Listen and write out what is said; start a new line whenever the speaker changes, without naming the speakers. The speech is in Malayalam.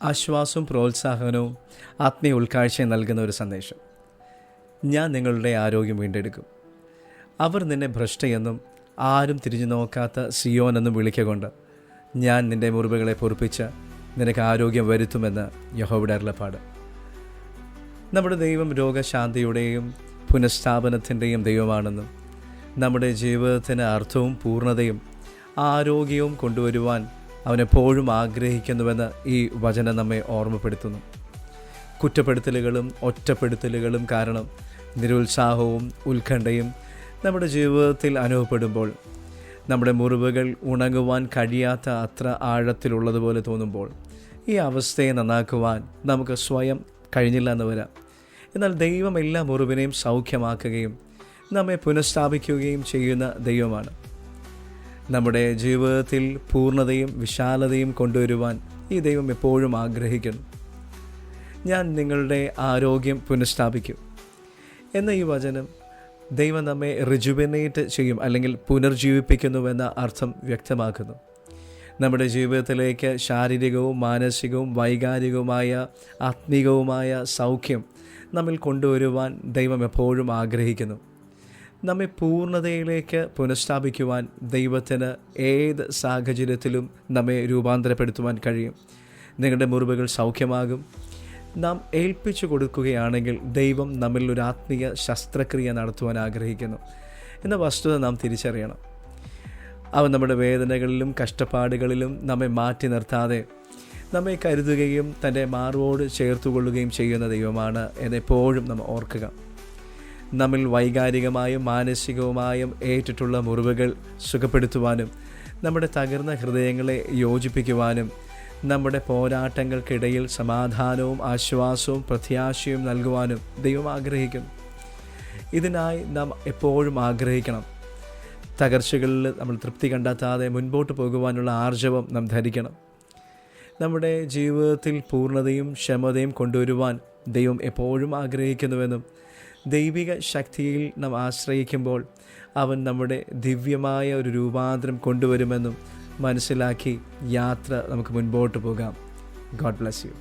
ആശ്വാസവും പ്രോത്സാഹനവും ആത്മീയ ഉൾക്കാഴ്ചയും നൽകുന്ന ഒരു സന്ദേശം. ഞാൻ നിങ്ങളുടെ ആരോഗ്യം വീണ്ടെടുക്കും. അവർ നിന്നെ ഭ്രഷ്ടയെന്നും ആരും തിരിഞ്ഞു നോക്കാത്ത സിയോൻ എന്നും വിളിക്കൊണ്ട് ഞാൻ നിൻ്റെ മുറിവുകളെ പൊറുപ്പിച്ച് നിനക്ക് ആരോഗ്യം വരുത്തുമെന്ന് യഹോവയുടെ അരുളപ്പാട്. നമ്മുടെ ദൈവം രോഗശാന്തിയുടെയും പുനഃസ്ഥാപനത്തിൻ്റെയും ദൈവമാണെന്നും നമ്മുടെ ജീവിതത്തിന് അർത്ഥവും പൂർണ്ണതയും ആരോഗ്യവും കൊണ്ടുവരുവാൻ അവനെപ്പോഴും ആഗ്രഹിക്കുന്നുവെന്ന് ഈ വചനം നമ്മെ ഓർമ്മപ്പെടുത്തുന്നു. കുറ്റപ്പെടുത്തലുകളും ഒറ്റപ്പെടുത്തലുകളും കാരണം നിരുത്സാഹവും ഉത്കണ്ഠയും നമ്മുടെ ജീവിതത്തിൽ അനുഭവപ്പെടുമ്പോൾ, നമ്മുടെ മുറിവുകൾ ഉണങ്ങുവാൻ കഴിയാത്ത അത്ര ആഴത്തിലുള്ളതുപോലെ തോന്നുമ്പോൾ, ഈ അവസ്ഥയെ നന്നാക്കുവാൻ നമുക്ക് സ്വയം കഴിഞ്ഞില്ല എന്ന് വരാം. എന്നാൽ ദൈവം എല്ലാ മുറിവിനെയും സൗഖ്യമാക്കുകയും നമ്മെ പുനഃസ്ഥാപിക്കുകയും ചെയ്യുന്ന ദൈവമാണ്. നമ്മുടെ ജീവിതത്തിൽ പൂർണ്ണതയും വിശാലതയും കൊണ്ടുവരുവാൻ ഈ ദൈവം എപ്പോഴും ആഗ്രഹിക്കുന്നു. ഞാൻ നിങ്ങളുടെ ആരോഗ്യം പുനഃസ്ഥാപിക്കും എന്ന ഈ വചനം ദൈവം നമ്മെ റിജുവിനേറ്റ് ചെയ്യും, അല്ലെങ്കിൽ പുനർജീവിപ്പിക്കുന്നുവെന്ന അർത്ഥം വ്യക്തമാക്കുന്നു. നമ്മുടെ ജീവിതത്തിലേക്ക് ശാരീരികവും മാനസികവും വൈകാരികവുമായ ആത്മീകവുമായ സൗഖ്യം നമ്മിൽ കൊണ്ടുവരുവാൻ ദൈവം എപ്പോഴും ആഗ്രഹിക്കുന്നു. നമ്മെ പൂർണ്ണതയിലേക്ക് പുനഃസ്ഥാപിക്കുവാൻ ദൈവത്തിന് ഏത് സാഹചര്യത്തിലും നമ്മെ രൂപാന്തരപ്പെടുത്തുവാൻ കഴിയും. നിങ്ങളുടെ മുറിവുകൾ സൗഖ്യമാകും. നാം ഏൽപ്പിച്ചു കൊടുക്കുകയാണെങ്കിൽ ദൈവം നമ്മിൽ ഒരു ആത്മീയ ശസ്ത്രക്രിയ നടത്തുവാൻ ആഗ്രഹിക്കുന്നു എന്ന വസ്തുത നാം തിരിച്ചറിയണം. അവൻ നമ്മുടെ വേദനകളിലും കഷ്ടപ്പാടുകളിലും നമ്മെ മാറ്റി നിർത്താതെ നമ്മെ കരുതുകയും തൻ്റെ മാർവോട് ചേർത്തുകൊള്ളുകയും ചെയ്യുന്ന ദൈവമാണ് എന്നെപ്പോഴും നാം ഓർക്കുക. നമ്മിൽ വൈകാരികമായും മാനസികവുമായും ഏറ്റിട്ടുള്ള മുറിവുകൾ സുഖപ്പെടുത്തുവാനും നമ്മുടെ തകർന്ന ഹൃദയങ്ങളെ യോജിപ്പിക്കുവാനും നമ്മുടെ പോരാട്ടങ്ങൾക്കിടയിൽ സമാധാനവും ആശ്വാസവും പ്രത്യാശയും നൽകുവാനും ദൈവം ആഗ്രഹിക്കുന്നു. ഇതിനായി നാം എപ്പോഴും ആഗ്രഹിക്കണം. തകർച്ചകളിൽ നമ്മൾ തൃപ്തി കണ്ടെത്താതെ മുൻപോട്ട് പോകുവാനുള്ള ആർജവം നാം ധരിക്കണം. നമ്മുടെ ജീവിതത്തിൽ പൂർണ്ണതയും ക്ഷമതയും കൊണ്ടുവരുവാൻ ദൈവം എപ്പോഴും ആഗ്രഹിക്കുന്നുവെന്നും ദൈവിക ശക്തിയിൽ നാം ആശ്രയിക്കുമ്പോൾ അവൻ നമ്മുടെ ദിവ്യമായ ഒരു രൂപാന്തരം കൊണ്ടുവരുമെന്നും മനസ്സിലാക്കി യാത്ര നമുക്ക് മുൻപോട്ട് പോകാം. God bless you.